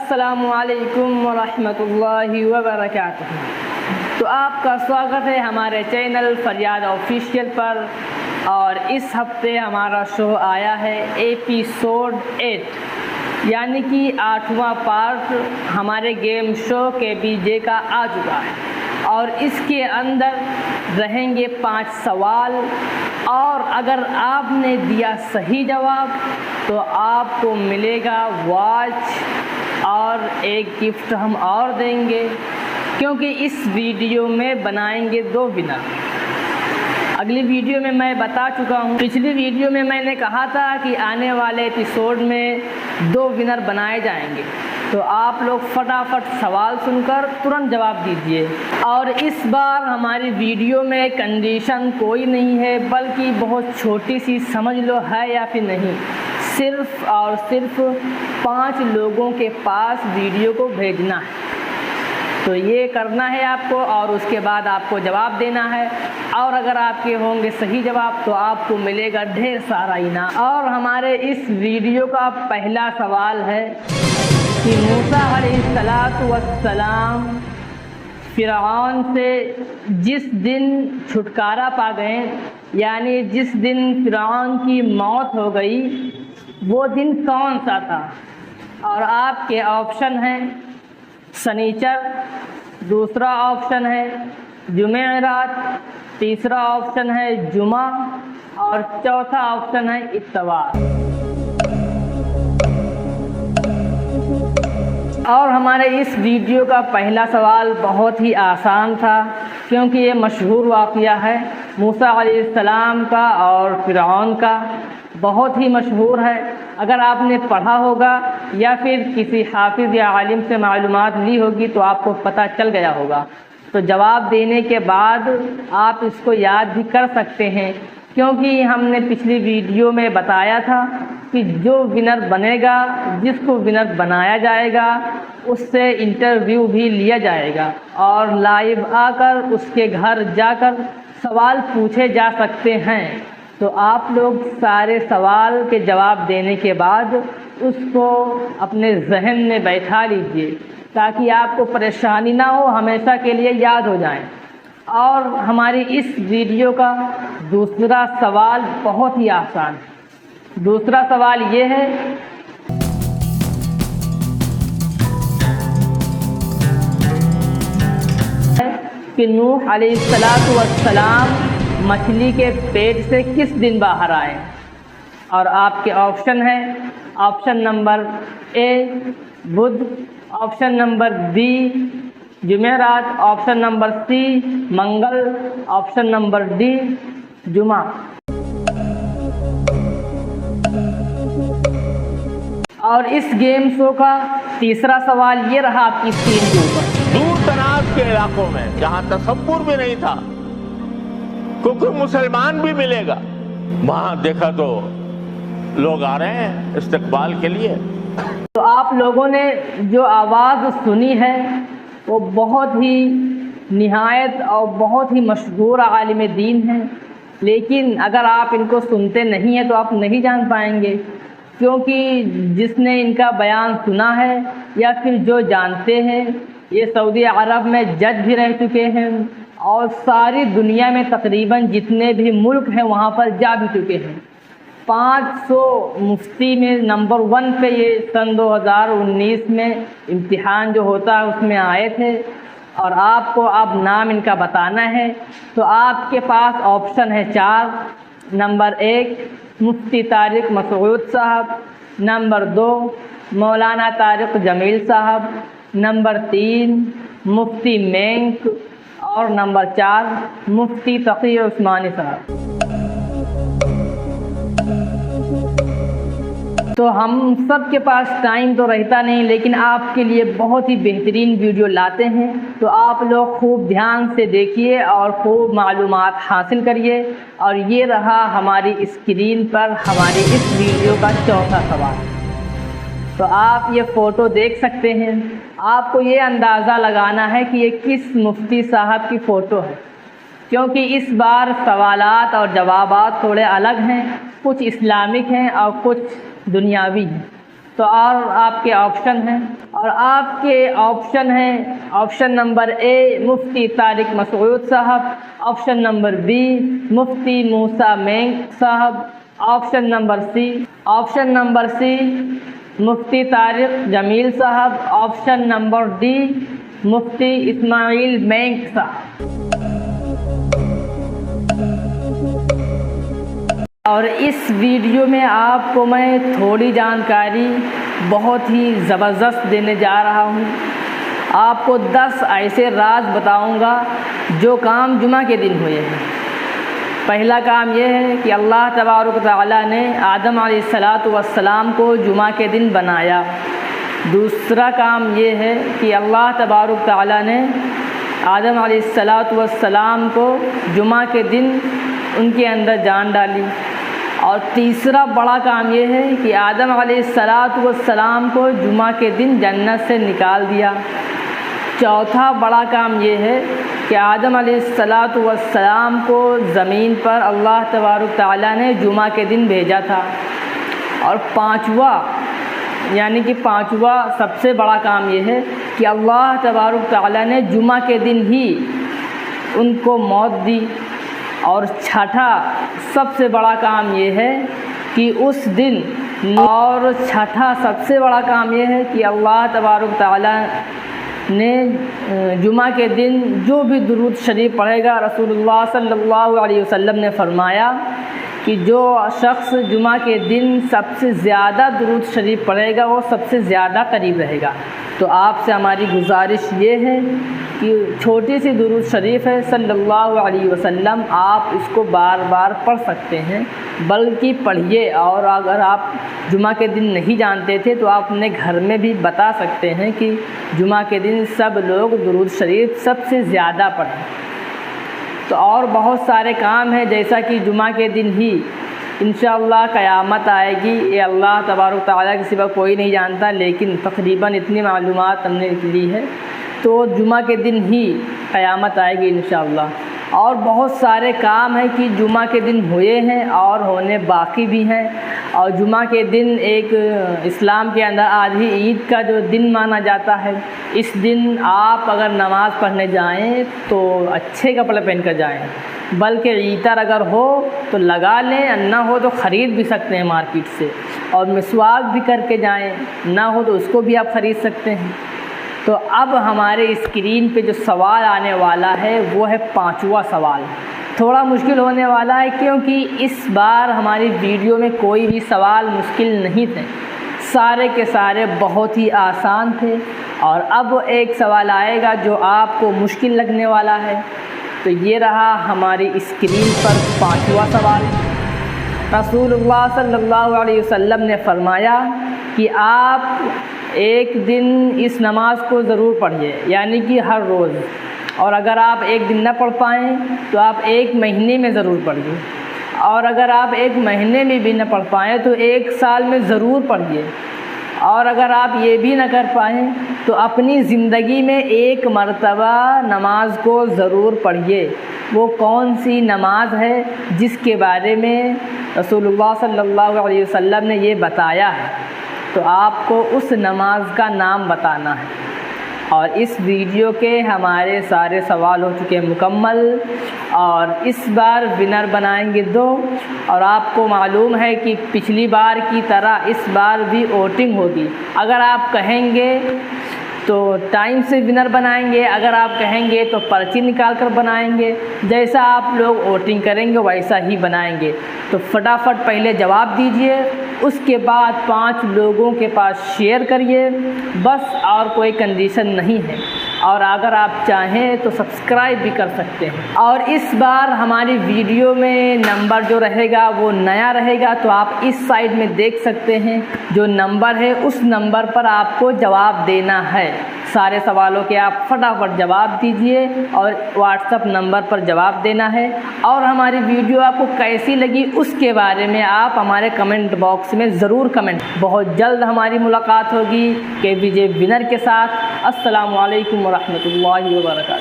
السلام علیکم ورحمۃ اللہ وبرکاتہ۔ تو آپ کا سواگت ہے ہمارے چینل فریاد آفیشیل پر، اور اس ہفتے ہمارا شو آیا ہے ایپیسوڈ 8، یعنی کہ 8واں پارٹ ہمارے گیم شو کے BJ کا آ چکا ہے، اور اس کے اندر رہیں گے 5 سوال، اور اگر آپ نے دیا صحیح جواب تو آپ کو ملے گا واچ، اور ایک گفٹ ہم اور دیں گے، کیونکہ اس ویڈیو میں بنائیں گے 2 ونر۔ اگلی ویڈیو میں میں بتا چکا ہوں، پچھلی ویڈیو میں میں نے کہا تھا کہ آنے والے ایپیسوڈ میں 2 ونر بنائے جائیں گے، تو آپ لوگ فٹافٹ سوال سن کر ترنت جواب دیجئے۔ اور اس بار ہماری ویڈیو میں کنڈیشن کوئی نہیں ہے، بلکہ بہت چھوٹی سی سمجھ لو ہے یا پھر نہیں، صرف اور صرف 5 لوگوں کے پاس ویڈیو کو بھیجنا ہے، تو یہ کرنا ہے آپ کو، اور اس کے بعد آپ کو جواب دینا ہے، اور اگر آپ کے ہوں گے صحیح جواب تو آپ کو ملے گا ڈھیر سارا انعام۔ اور ہمارے اس ویڈیو کا پہلا سوال ہے کہ موسیٰ علیہ السلام فرعون سے جس دن چھٹکارا پا گئے، یعنی جس دن فرعون کی موت ہو گئی، وہ دن کون سا تھا؟ اور آپ کے آپشن ہیں سنیچر، دوسرا آپشن ہے جمعرات، تیسرا آپشن ہے جمعہ، اور چوتھا آپشن ہے اتوار۔ اور ہمارے اس ویڈیو کا پہلا سوال بہت ہی آسان تھا، کیونکہ یہ مشہور واقعہ ہے موسیٰ علیہ السلام کا اور فرعون کا، بہت ہی مشہور ہے۔ اگر آپ نے پڑھا ہوگا یا پھر کسی حافظ یا عالم سے معلومات لی ہوگی تو آپ کو پتہ چل گیا ہوگا، تو جواب دینے کے بعد آپ اس کو یاد بھی کر سکتے ہیں، کیونکہ ہم نے پچھلی ویڈیو میں بتایا تھا کہ جو ونر بنے گا، جس کو ونر بنایا جائے گا، اس سے انٹرویو بھی لیا جائے گا، اور لائیو آ کر اس کے گھر جا کر سوال پوچھے جا سکتے ہیں۔ تو آپ لوگ سارے سوال کے جواب دینے کے بعد اس کو اپنے ذہن میں بیٹھا لیجئے، تاکہ آپ کو پریشانی نہ ہو، ہمیشہ کے لیے یاد ہو جائیں۔ اور ہماری اس ویڈیو کا دوسرا سوال بہت ہی آسان ہے۔ دوسرا سوال یہ ہے کہ نوح علیہ السلام مچھلی کے پیٹ سے کس دن باہر آئے؟ اور آپ کے آپشن ہیں، آپشن نمبر A بدھ، آپشن نمبر B جمعرات، آپشن نمبر C منگل، آپشن نمبر D جمعہ۔ اور اس گیم شو کا تیسرا سوال یہ رہا آپ کی اسکرین کے اوپر۔ دور دراز کے علاقوں میں جہاں تصور بھی نہیں تھا کوئی مسلمان بھی ملے گا، وہاں دیکھا تو لوگ آ رہے ہیں استقبال کے لیے۔ تو آپ لوگوں نے جو آواز سنی ہے وہ بہت ہی نہایت اور بہت ہی مشہور عالم دین ہیں، لیکن اگر آپ ان کو سنتے نہیں ہیں تو آپ نہیں جان پائیں گے، کیونکہ جس نے ان کا بیان سنا ہے یا پھر جو جانتے ہیں، یہ سعودی عرب میں جج بھی رہ چکے ہیں، اور ساری دنیا میں تقریباً جتنے بھی ملک ہیں وہاں پر جا بھی چکے ہیں۔ 500 مفتی میں نمبر 1 پہ یہ سن 2019 میں امتحان جو ہوتا ہے اس میں آئے تھے، اور آپ کو اب نام ان کا بتانا ہے۔ تو آپ کے پاس آپشن ہے 4۔ نمبر 1 مفتی طارق مسعود صاحب، نمبر 2 مولانا طارق جمیل صاحب، نمبر 3 مفتی مینک، اور نمبر 4 مفتی تقی عثمانی صاحب۔ تو ہم سب کے پاس ٹائم تو رہتا نہیں، لیکن آپ کے لیے بہت ہی بہترین ویڈیو لاتے ہیں، تو آپ لوگ خوب دھیان سے دیکھیے اور خوب معلومات حاصل کریے۔ اور یہ رہا ہماری اسکرین پر ہماری اس ویڈیو کا چوتھا سوال۔ تو آپ یہ فوٹو دیکھ سکتے ہیں، آپ کو یہ اندازہ لگانا ہے کہ یہ کس مفتی صاحب کی فوٹو ہے، کیونکہ اس بار سوالات اور جوابات تھوڑے الگ ہیں، کچھ اسلامک ہیں اور کچھ دنیاوی ہیں۔ تو اور آپ کے آپشن ہیں، اور آپ کے آپشن ہیں آپشن نمبر اے مفتی طارق مسعود صاحب، آپشن نمبر بی مفتی موسیٰ مینگ صاحب، آپشن نمبر سی مفتی طارق جمیل صاحب، option number D Mufti Ismail مینگ صاحب۔ اور اس ویڈیو میں آپ کو میں تھوڑی جانکاری بہت ہی زبردست دینے جا رہا ہوں۔ آپ کو 10 ایسے راز بتاؤں گا جو کام جمعہ کے دن ہوئے ہیں۔ پہلا کام یہ ہے کہ اللہ تبارک و تعالیٰ نے آدم علیہ السلام کو جمعہ کے دن بنایا۔ دوسرا کام یہ ہے کہ اللہ تبارک و تعالیٰ نے آدم علیہ السلام کو جمعہ کے دن ان کے اندر جان ڈالی۔ اور تیسرا بڑا کام یہ ہے کہ آدم علیہ السلام کو جمعہ کے دن جنت سے نکال دیا۔ چوتھا بڑا کام یہ ہے کہ آدم علیہ السلام کو زمین پر اللہ تبارک تعالیٰ نے جمعہ کے دن بھیجا تھا۔ اور پانچواں سب سے بڑا کام یہ ہے کہ اللہ تبارک تعالیٰ نے جمعہ کے دن ہی ان کو موت دی۔ اور چھٹا سب سے بڑا کام یہ ہے کہ اللہ تبارک تعالیٰ نے جمعہ کے دن جو بھی درود شریف پڑھے گا، رسول اللہ صلی اللہ علیہ وسلم نے فرمایا کہ جو شخص جمعہ کے دن سب سے زیادہ درود شریف پڑھے گا وہ سب سے زیادہ قریب رہے گا۔ تو آپ سے ہماری گزارش یہ ہے کہ چھوٹی سی درود شریف ہے صلی اللہ علیہ وسلم، آپ اس کو بار بار پڑھ سکتے ہیں، بلکہ پڑھیے۔ اور اگر آپ جمعہ کے دن نہیں جانتے تھے تو آپ اپنے گھر میں بھی بتا سکتے ہیں کہ جمعہ کے دن سب لوگ درود شریف سب سے زیادہ پڑھیں۔ تو اور بہت سارے کام ہیں، جیسا کہ جمعہ کے دن ہی انشاءاللہ قیامت آئے گی، یہ اللہ تبارک تعالیٰ کے سوا کوئی نہیں جانتا، لیکن تقریباً اتنی معلومات ہم نے لی ہے۔ تو جمعہ کے دن ہی قیامت آئے گی انشاءاللہ۔ اور بہت سارے کام ہیں کہ جمعہ کے دن ہوئے ہیں اور ہونے باقی بھی ہیں۔ اور جمعہ کے دن ایک اسلام کے اندر آدھی عید کا جو دن مانا جاتا ہے، اس دن آپ اگر نماز پڑھنے جائیں تو اچھے کپڑے پہن کر جائیں، بلکہ عطر اگر ہو تو لگا لیں، نہ ہو تو خرید بھی سکتے ہیں مارکیٹ سے، اور مسواک بھی کر کے جائیں، نہ ہو تو اس کو بھی آپ خرید سکتے ہیں۔ تو اب ہمارے اسکرین پہ جو سوال آنے والا ہے وہ ہے 5واں سوال۔ تھوڑا مشکل ہونے والا ہے کیونکہ اس بار ہماری ویڈیو میں کوئی بھی سوال مشکل نہیں تھے، سارے کے سارے بہت ہی آسان تھے۔ اور اب ایک سوال آئے گا جو آپ کو مشکل لگنے والا ہے۔ تو یہ رہا ہماری اسکرین پر 5واں سوال۔ رسول اللہ صلی اللہ علیہ وسلم نے فرمایا کہ آپ ایک دن اس نماز کو ضرور پڑھیے، یعنی کہ ہر روز، اور اگر آپ ایک دن نہ پڑھ پائیں تو آپ ایک مہینے میں ضرور پڑھیے، اور اگر آپ ایک مہینے میں بھی نہ پڑھ پائیں تو ایک سال میں ضرور پڑھیے، اور اگر آپ یہ بھی نہ کر پائیں تو اپنی زندگی میں ایک مرتبہ نماز کو ضرور پڑھیے۔ وہ کون سی نماز ہے جس کے بارے میں رسول اللہ صلی اللہ علیہ وسلم نے یہ بتایا ہے؟ تو آپ کو اس نماز کا نام بتانا ہے۔ اور اس ویڈیو کے ہمارے سارے سوال ہو چکے مکمل، اور اس بار ونر بنائیں گے 2، اور آپ کو معلوم ہے کہ پچھلی بار کی طرح اس بار بھی ووٹنگ ہوگی۔ اگر آپ کہیں گے تو ٹائم سے ونر بنائیں گے، اگر آپ کہیں گے تو پرچی نکال کر بنائیں گے، جیسا آپ لوگ ووٹنگ کریں گے ویسا ہی بنائیں گے۔ تو فٹافٹ پہلے جواب دیجئے، اس کے بعد 5 لوگوں کے پاس شیئر کریے، بس، اور کوئی کنڈیشن نہیں ہے۔ اور اگر آپ چاہیں تو سبسکرائب بھی کر سکتے ہیں۔ اور اس بار ہماری ویڈیو میں نمبر جو رہے گا وہ نیا رہے گا، تو آپ اس سائڈ میں دیکھ سکتے ہیں جو نمبر ہے اس نمبر پر آپ کو جواب دینا ہے۔ سارے سوالوں کے آپ فٹافٹ جواب دیجئے اور واٹس ایپ نمبر پر جواب دینا ہے۔ اور ہماری ویڈیو آپ کو کیسی لگی اس کے بارے میں آپ ہمارے کمنٹ باکس میں ضرور کمنٹ۔ بہت جلد ہماری ملاقات ہوگی KVJ ونر کے ساتھ۔ السلام علیکم ورحمۃ اللہ وبرکاتہ۔